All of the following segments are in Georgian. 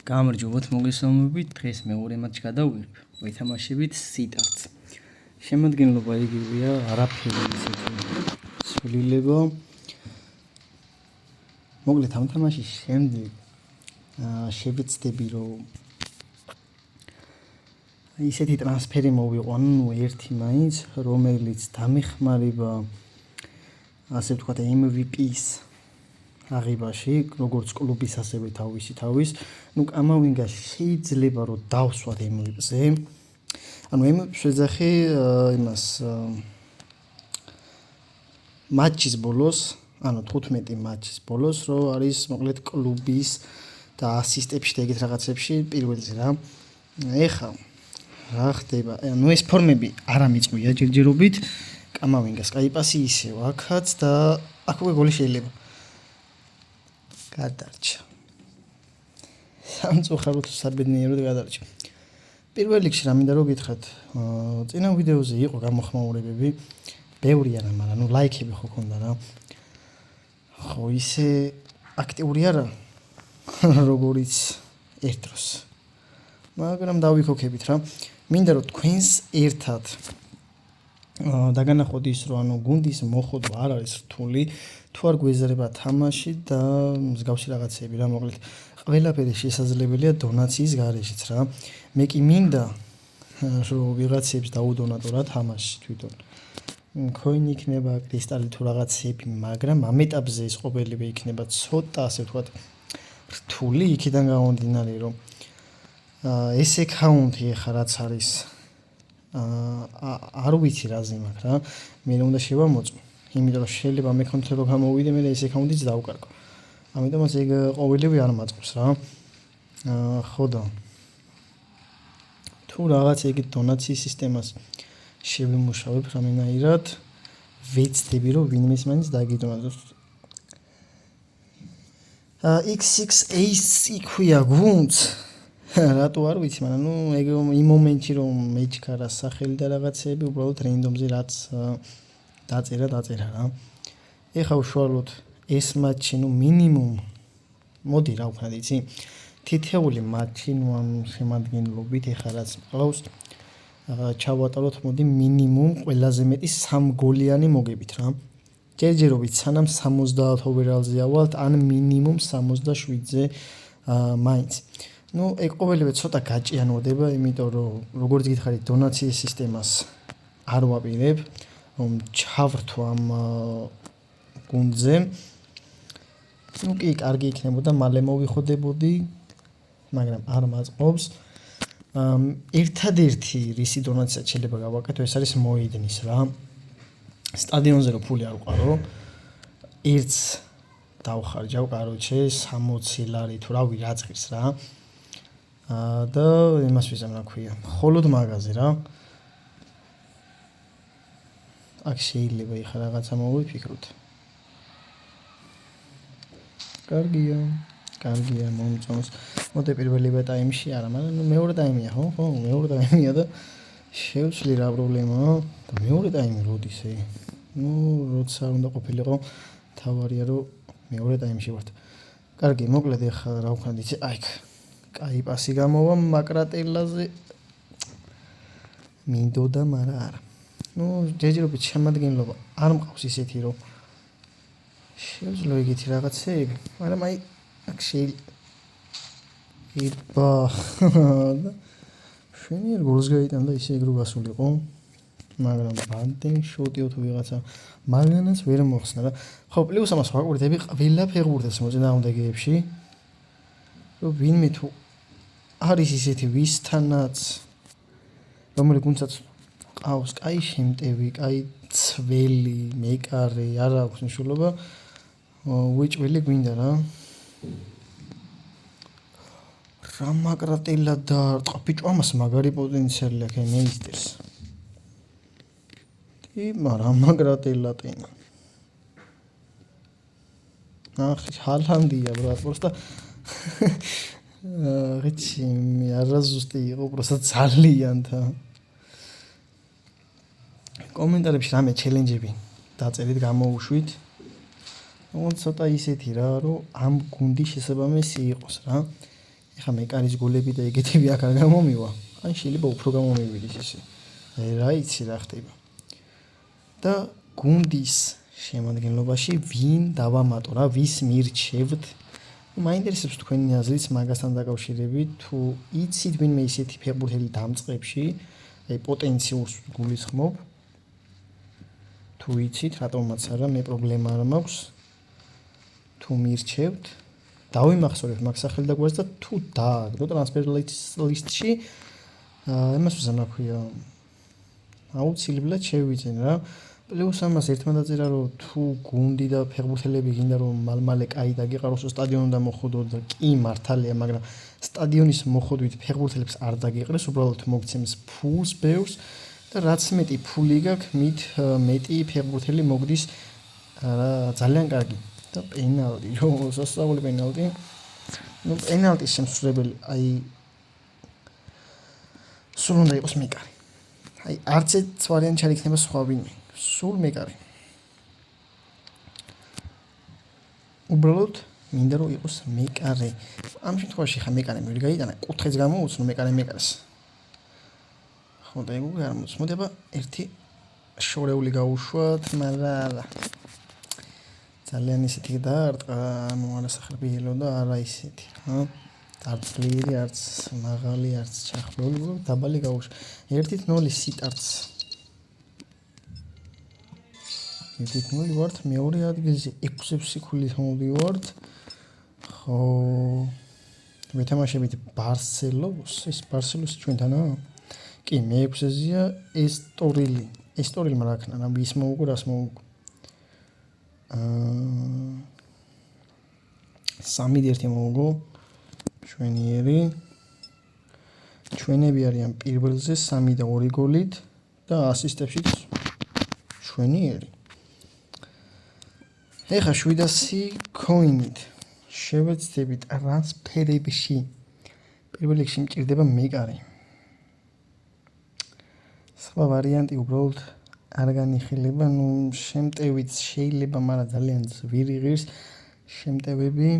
გამარჯობათ, მოგესალმებით. დღეს მეორე მატჩი გადავიღებ. ვითამაშებით სიტარტს. შემადგენლობა იგივეა, არაფერი ისეთი ცვლილება. მოკლედ ამ თამაშის შემდეგ შევეცდები, რომ ისეთი ტრანსფერი მოვიყვანო, ერთი მაინც, რომელიც დამეხმარება ასე ვთქვათ MVP-ს აღებაში, როგორც კლუბის ასევე თავის. კამავინგა შეიძლება რომ დავსვათ MVP-ზე. MVP-ს ვეძახი იმას მატჩის ბოლოს, 15 მატჩის ბოლოს, რომ არის მოკლედ კლუბის და ასისტებში და ეგეთ რაღაცებში პირველზე რა. ეხლა რა ხდება? ეს ფორმები არ ამიწყვია ჯერჯერობით. კამავინგას კაი პასი ისევ აქაც და აქ უკვე გოლი შეიძლება. გადარჩა. სამწუხაროდ საბედნიეროდ გადარჩა. პირველ რიგში რა მინდა რომ გითხრათ, წინა ვიდეოზე იყო გამოხმაურებები, ბევრი არა, მაგრამ ლაიქები ხო ქონდა რა. ხო ისე აქტიური არა, როგორიც ერთ დროს. მაგრამ დავიქოქებით რა. მინდა რომ თქვენს ერთად დაგანახოთ ის, რომ გუნდის მოხოდვა არ არის რთული, თუ არ გვეზრება თამაში და მსგავსი რაღაცები რა, მოკლედ ყველაფერი შესაძლებელია დონაციის გარეშეც რა. მე კი მინდა რომ ვიღაცებს დაუდონატო რა თამაში თვითონ. coin იქნება, კრისტალი თუ რაღაცები, მაგრამ ამ ეტაპზე ეს ყოველივე იქნება ცოტა ასე ვთქვათ რთული, იქიდან გამომდინარე რომ ეს აკაუნტი ახლა რაც არის არ ვიცი რაზე მაქვს რა. მე უნდა შევამოწმო. იმიტომ რომ შეიძლება მე კონტროლ გამოვიდე, მე ეს აკაუნტიც დავკარგო. ამიტომაც ეგ ყოველივე არ მაწყობს რა. ხოდა. თუ რაღაც ეგეთ დონაციის სისტემას შევიმუშავებ რამენაირად, ვეცდები რომ ვინმეს მაინც დაგიდონატოს. X6 Ace იქვია გუნდს. რატო არ ვიცი, მაგრამ ეგ იმ მომენტში რომ მეჩქარა სახელი და რაღაცები უბრალოდ რენდომზე რაც დაწერა რა. ეხლა უშუალოდ ეს მატჩი მინიმუმ მოდი რა ვქნათ იცი? თითეული მატჩი ამ შემადგენლობით ეხლა რაც მყავს ჩავატაროთ მოდი მინიმუმ ყველაზე მეტი 3 გოლიანი მოგებით რა. ჯერჯერობით სანამ 70 ოვერალზე ავალთ, ან მინიმუმ 67-ზე მაინც. ეგ ყოველივე ცოტა გაჭიანურდება, იმიტომ რომ როგორც გითხარით, დონაციის სისტემას არ ვაპირებ, რომ ჩავრთო ამ გუნდზე. კი, კარგი იქნებოდა, მალე მოვიხოდებოდი, მაგრამ არ მაწყობს. ერთადერთი რისი დონაცია შეიძლება გავაკეთო, ეს არის მოედნის რა. სტადიონზე რო ფული არ ვყარო, ერთს დავხარჯავ, კაროჩე 60 ლარი თუ რავი რაწყის რა. და იმას ვიზამ რა ქვია, მხოლოდ მაგაზე რა. აქ შეიძლება ეხლა რაღაცა მოვიფიქროთ. კარგია, მომწონს. მოდი პირველივე ტაიმში არა, მაგრამ მეორე ტაიმია ხო? მეორე ტაიმია და შევცვლი რა პრობლემაა და მეორე ტაიმი როდის როცა უნდა ყოფილიყო, თავარია რომ მეორე ტაიმში ვართ. კარგი, მოკლედ ეხლა რა ვქნათ იცი? აი კაი პასი გამოვა მაკრატელაზე. მინდოდა, მაგრამ არა. ჯერჯერობით შემადგენლობა არ მყავს ისეთი რომ შევძლო ეგეთი რაღაცეები, მაგრამ აი აქ შეიძლება შენიერ გოლს გაიტანდა ისე ეგ რო გასულიყო, მაგრამ ბანტენ შოტიო თუ ვიღაცა მაგანაც ვერ მოხსნა რა. ხო, პლუს ამას ვაკვირდები ყველა ფეხბურთელს მოწინააღმდეგეებში, რომ ვინმე თუ არის ისეთი ვისთანაც რომელი გუნდსაც ყავს კაი შემტევი, კაი ცველი, მეკარე, არ აქვს მნიშვნელობა, უეჭველი გვინდა რა. რა მაკრატელა დაარტყა, ბიჭო, ამას მაგარი პოტენციალი აქვს მეისტერს. მაგრამ მაკრატელა ტენა. ჰალანდია ბრატ, просто რიცი მე არაზუსტი იყო, просто ძალიან და კომენტარებში რამე ჩელენჯები დაწერით, გამოუშვით. ცოტა ისეთი რა, რომ ამ გუნდის შესაბამისი იყოს რა. ეხა მეკარის გოლები და ეგეთები აქ არ გამომივა. ან შეიძლება უფრო გამომივიდეს ისე. რა იცი რა ხდება. და გუნდის შემადგენლობაში ვინ დავამატო რა, ვის მირჩევთ? მაინტერესებს თქვენი აზრიც მაგასთან დაკავშირებით, თუ იცით ვინმე ისეთი ფეხბურთელი დამწყებში, აი პოტენციალს გულისხმობ. თუ იცით, რატომაც არა, მე პრობლემა არ მაქვს. თუ მირჩევთ, დავიმახსოვრებ მაგ სახელდაგვარს და თუ დააგდო ტრანსფერ ლისტში, იმას ვზანა ქვია. აუცილებლად შევიძენ რა. პლუს ამას ერთმანეთზე რომ თუ გუნდი და ფეხბურთელები გინდა რომ მალ-მალე კაი დაგიყაროს სტადიონიდან მოხვდოთ და კი მართალია, მაგრამ სტადიონის მოხვდით ფეხბურთელებს არ დაგიყრეს, უბრალოდ მოგცემს ფულს ბევრს და რაც მეტი ფული გაქვს, მით მეტი ფეხბურთელი მოგდის ძალიან კარგი და პენალტი, სასწაული პენალტი. ნუ პენალტის შემსრულებელი, აი სულ უნდა იყოს მეკარი. აი არც ერთ ვარიანტი არ იქნება სხვა ვინმე. სულ მეკარი. უბრალოდ მინდა რომ იყოს მეკარე. ამ შემთხვევაში ხა მეკარე ვერ გაიტანა, კუთხეც გამოუცნო მეკარეს. ხო და ეგ არ მოწმოდება ერთი შორეული გაუშვათ, მაგრამ ძალიან ისეთი დაარტყა, არასახერბიელო და არა ისეთი, ხა? არც ძლიერი, არც მაღალი, არც ჩახლებული, დაბალი გაუშვა. 1-0 სიტარც. 1-0 ვართ, მეორე ადგილზე 6 ქულით მოვდივართ. ხო, ვეთამაშებით ბარსელონს, ეს ბარსელონს ჩვენთანაა? კი, მე-6-ზეა ესტორილი. ესტორილმა რა ქნა, რა ის მოუგო, რას მოუგო. 3-1 მოუგო. ჩვენიერი. ჩვენები არიან პირველზე 3 და 2 გოლით და ასისტებშიც ჩვენიერი. ეხა 700 ქოინით შევეცდებით ტრანსფერებში. პირველ რიგში მჭირდება მეკარი. სხვა ვარიანტი უბრალოდ არ განიხილება, ნუ შემტევიც შეიძლება, მაგრამ ძალიან ძვირი ღირს შემტევები.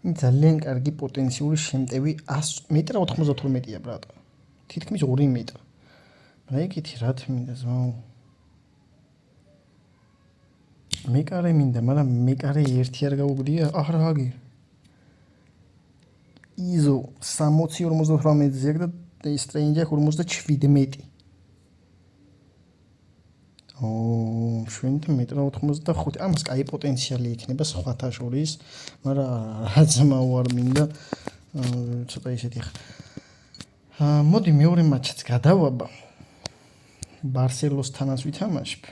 ძალიან კარგი პოტენციური შემტევი 1.92 ბრატო. თითქმის 2 მეტრი. რა იკითი რა თმინდა ზმაო. მეკარე მინდა, მაგრამ მეკარე ერთი არ გაუგდია, არა აგერ. იზო 60-58-ზე აქვს და სტრეინჯი აქვს 57. შვენით 1.95. ამას კაი პოტენციალი იქნება სხვათა შორის, მაგრამ რაც მოვარ მინდა ცოტა ისეთი ხა. მოდი მეორე მატჩს გადავაბა. ბარსელონასთანაც ვითამაშებ.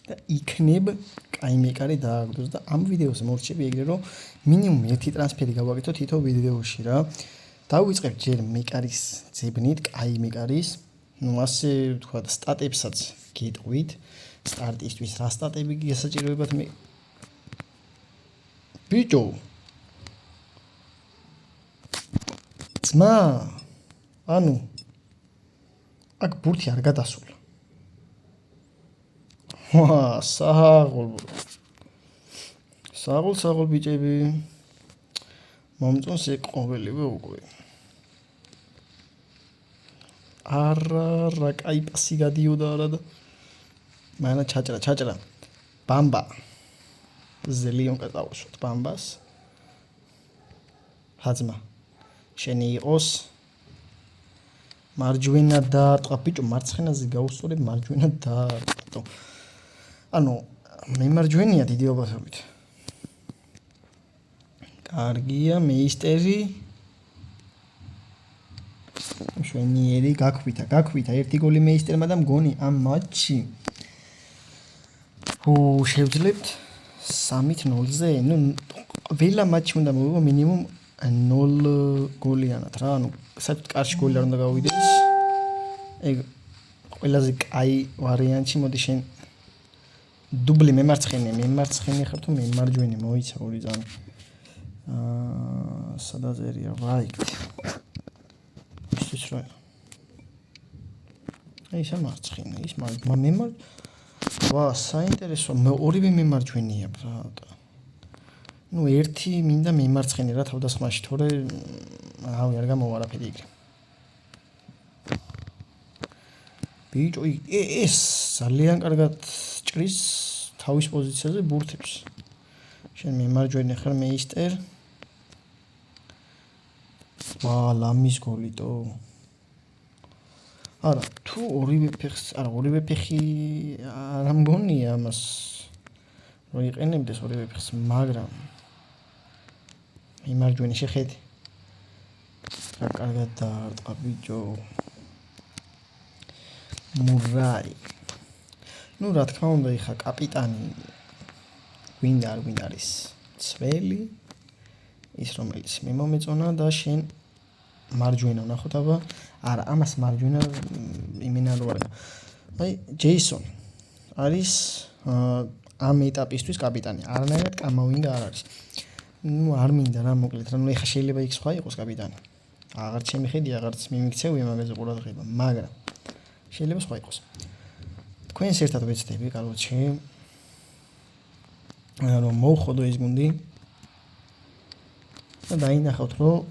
და იქნებ კაი მეკარი დააგდოს და ამ ვიდეოზე მორჩები ეგრე რომ მინიმუმ ერთი ტრანსფერი გავაკეთო თითო ვიდეოში რა. დავიწყებ ჯერ მეკარის ძებნით, კაი მეკარის. ნუ ასე თქვა სტატებსაც გეტყვით. სტარტისთვის რა სტატები გასაჭიროებათ მე? ბიჭო. ძმა. ანუ აქ ბურთი არ გადასულა. საღოლ ბიჭები. მომწონს ეგ ყოველივე უკვე. არა კაი პასი გადიოდა არა და მანა ჩაჭრა. ბამბა. ზელიონ გადავუსვათ ბამბას. ჰაძმა. შენი იყოს მარჯვენა დაარტყა ბიჭო, მარცხენაზე გაუსწორებ, მარჯვენა დაარტყა. ანუ მე მარჯვენია დიდი ობათობით. კარგია, მეისტერი. შვენიერი გაქვითა ერთი გოლი მეისტერმა და მგონი ამ მატჩში. შევძლებთ 3-0-ზე. ნუ ველა მატჩი უნდა მოვიგო მინიმუმ 0 გოლიანად რა. ანუ საერთოდ კარში გოლი არ უნდა გავიდეს. ეგ ყველაზე კაი ვარიანტი. მოდი შენ დუბლი მემარცხენე ხარ თუ მემარჯვენე მოიცა ორი ძანა. სადაზერია right. ის რა. ის მარცხენა, ის მემარ ვა, საინტერესო, ორივე მემარჯვენეა, ბრატ. ნუ ერთი მინდა მემარცხენე რა თავდასხმაში, თორე რავი, არ გამოვა არაფერი იქ. ბიჭო, ეს ძალიან კარგად ჭრის თავის პოზიციაზე ბურთებს. შენ მემარჯვენე ხარ მეისტერ. ვა, ლამის გოლიტო. არა, თუ ორივე ფეხი არ ამგონია ამას რომ იყენებდეს ორივე ფეხს, მაგრამ მემარჯვენე შეხედი. რა კარგად დაარტყა ბიჭო. მურაი. ნუ რა თქმა უნდა, იხა კაპიტანი გვინდა არ გვინდა არის ცველი ის რომელიც მიმომეწონა და შენ მარჯვენა ვნახოთ აბა არა ამას მარჯვენა იმენა რო არა აი ჯეისონ არის ამ ეტაპისთვის კაპიტანი არანაირად კამავინგა არ არის ნუ არ მინდა რა მოკლედ რა ნუ ეხა შეიძლება იქ სხვა იყოს კაპიტანი აღარც შემიხედი აღარც მიმიქცევია მაგაზე ყურადღება მაგრამ შეიძლება სხვა იყოს თქვენს ერთად ვეცდები კაროჩე რომ მოვხოდო ეს გუნდი და დაინახავთ რომ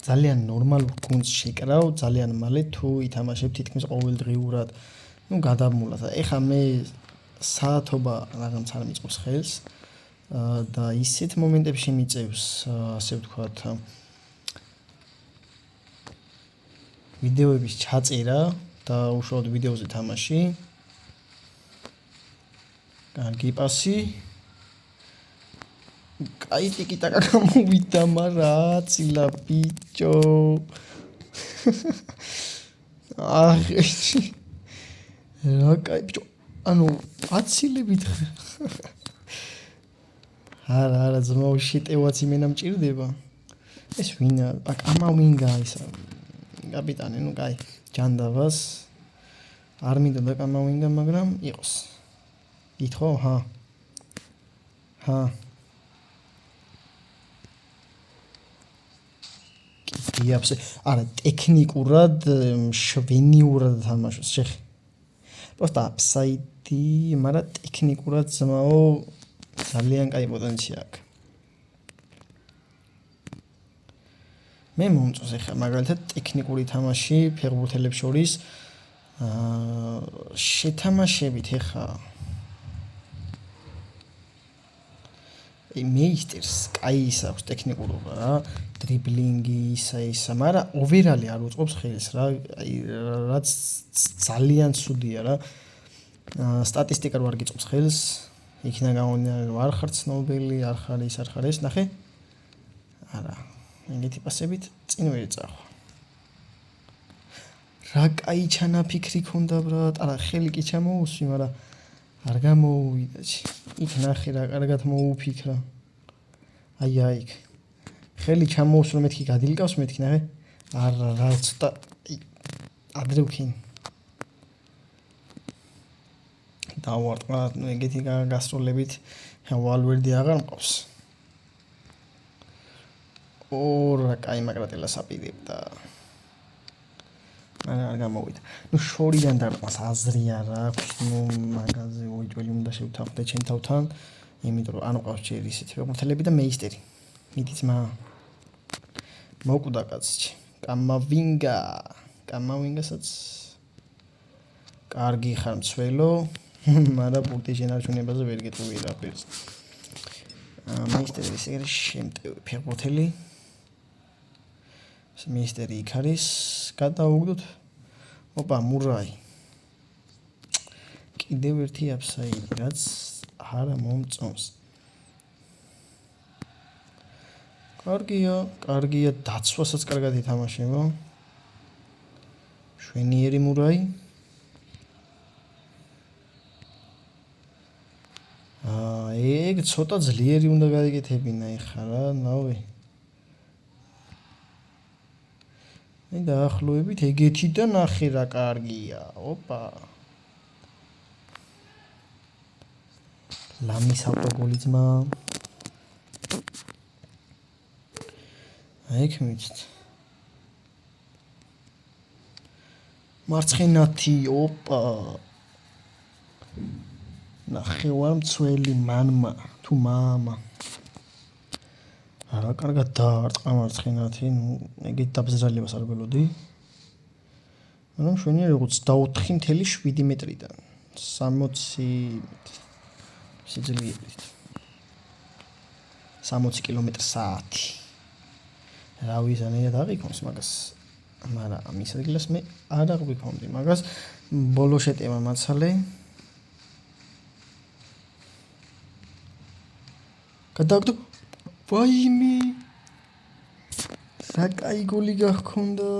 ძალიან ნორმალურ გუნდს შეკრავ ძალიან მალე თუ ითამაშებ თითქმის ყოველდღიურად ნუ გადამულად ეხა მე საათობა რაღაც არ მიწყობს ხელს და ისეთ მომენტებში მიწევს ასე ვთქვათ ვიდეოების ჩაწერა და უშუალოდ ვიდეოზე თამაში კარგი პასი კაი ტიკიტაკა გამოვიდა მარა ცილა ბიჭო ახეში რა კაი ბიჭო ანუ აცილებით არა ზმაო შეტევაც იმენა მჭირდება ეს ვინა აკამავინგა ისა კაპიტანი ნუ კაი ჯანდავას არ მინდა დაკამავინგა მაგრამ იყოს გითხო ჰა იაფსე არა ტექნიკურად შვენიურად თამაშობს შეხ просто აფსაიდი მაგრამ ტექნიკურად ზმაო ძალიან კაი პოტენცია აქვს მე მომწონს ეხლა მაგალითად ტექნიკური თამაში ფეხბურთელებს შორის შეთამაშებით ეხლა მეისტერს კაი ის აქვს ტექნიკურობა რა დრიბლინგი ისა მაგრამ ოვერალი არ უწყობს ხელს რა აი რაც ძალიან ცუდია რა სტატისტიკა რო არ გიწყობს ხელს იქნა გამომდინარე რომ არ ხარ ცნობილი არ ხარ ეს ნახე არა ეგეთი პასებით წინ ვერ წახვა რა კაი ჩანაფიქრი ქონდა ბრატ არა ხელი კი ჩამოუსვი მაგრამ არ გამოუვიდა იქ ნახე რა კარგად მოუფიქრა აი იქ ხელი ჩამოუსვლა მეთქი გადილკავს მეთქი ნახე არა რა ცოტა ადრე ვქინ დავარტყა ნუ ეგეთი გასროლებით ვალვერდი აღარ მყავს ორა კაი მაგრატელას აპირებდა არ გამოვიდა ნუ შორიდან დარტყმას აზრი არ აქვს ნუ მაგაზე ოიჯველი უნდა შევთანხმდე ჩემ თავთან იმიტომ რომ ანუ ყავს ჯერ ისეთი ფეხბურთელები და მეისტერი მიდი ძმა მოკვდა კაცი კამავინგასაც კარგი ხარ მცველო მაგრამ პუნქტი შენარჩუნებაზე ვერ გეტყვი რაფერს მეისტერი ისე შემტევი ფეხბურთელი მეისტერი იქ არის გადაუგდოთ ოპა მურაი კიდევ ერთი აფსაიდი რაც არა მომწონს კარგია დაცვასაც კარგად ითამაშება შვენიერი მურაი ეგ ცოტა ძლიერი უნდა გაიგეთებინა ეხლა რა ნავი მე დაახლოებით ეგეთი და ნახე რა კარგია ოპა ლამის ავტოგოლი ძმა აიქ მიცით მარცხენათი ოპა ნახევარმცველი მანმა თუ მამა. არა, კარგად დაარტყა მარცხენათი, ეგეთ დაბზრალებას არ გველოდი. ანუ მშვენიერი 24.7 მეტრიდან 60 სიძლიერით 60 კმ/სთ. რა ვიზანია დაღიქონს მაგას, მაგრამ ამის ადგილას მე არ აღვიქონდი მაგას. ბოლო შეტევა მაცალე. გადაგდო ვაიმე რა კაი გოლი გახონდა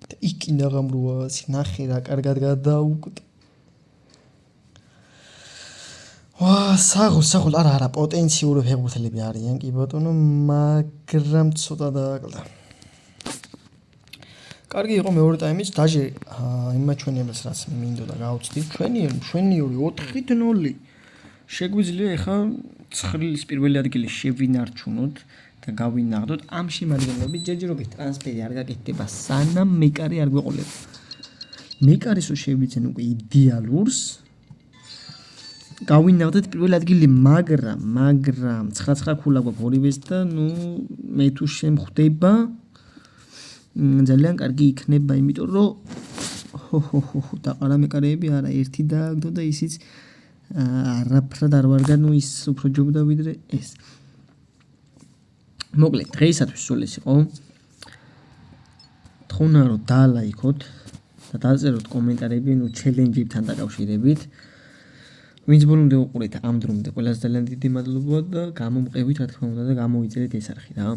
და იქინა გამრუაც ნახე რა კარგად გადაუკვდა. ვა საღოლ არა პოტენციური ფეხბურთელები არიან კი ბატონო, მაგრამ ცოტა დააკლდა. კარგი იყო მეორე ტაიმიც, დაჟე იმაჩვენებელს რაც მინდოდა გავუცდით. მშვენიერი 4-0. შეგვიძლია ეხა ცხრილის პირველი ადგილი შევინარჩუნოთ და გავინაღდოთ. ამ შემადგენლობით ჯერჯერობით ტრანსფერი არ გაკეთდება, სანამ მეკარი არ გვეყოლება. მეკარის შევიძენ უკვე იდეალურს. გავინაღდეთ პირველი ადგილი, მაგრამ 9 ქულა გვაქვს ორივეს და მე თუ შემხვდება ძალიან კარგი იქნება, იმიტომ რომ დაყარა მეკარეები არა ერთი დააგდო და ისიც არაფრად არ ვარგა, ის უფრო ჯობდა ვიდრე ეს. მოკლედ, დღეისათვის სულ ეს იყო. თხოვნა რომ დალაიქოთ და დაწეროთ კომენტარები ჩელენჯებთან დაკავშირებით. ვინც ბოლომდე უყურეთ ამ დრომდე, ყველას ძალიან დიდი მადლობა და გამომყევით, რა თქმა უნდა და გამოიწერეთ ეს არხი რა.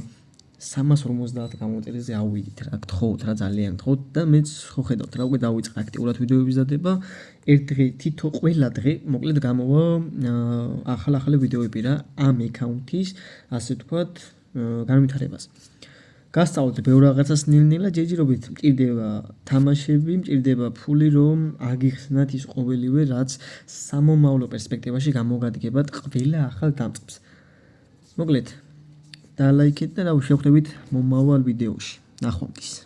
350 გამოწერეზე ავიდით რა, გთხოვთ რა, ძალიან გთხოვთ და მეც ხო ხედავთ რა, უკვე დავიწყე აქტიურად ვიდეოების დადება. ერთ დღე თითო ყველა დღე მოკლედ გამოვა ახალი ვიდეოები რა, ამ აკაუნთის ასე ვთქვათ განვითარებას. გასწავლეთ ბევრ რაღაცას ნელ-ნელა, ჯერჯერობით მჭირდება თამაშები, მჭირდება ფული, რომ აგიხსნათ ის ყოველივე, რაც სამომავლო პერსპექტივაში გამოგადგებათ ყველა ახალ დამწყებს. მოკლედ და ლაიქეთ და რა შევხვდებით მომავალ ვიდეოში. ნახვამდის.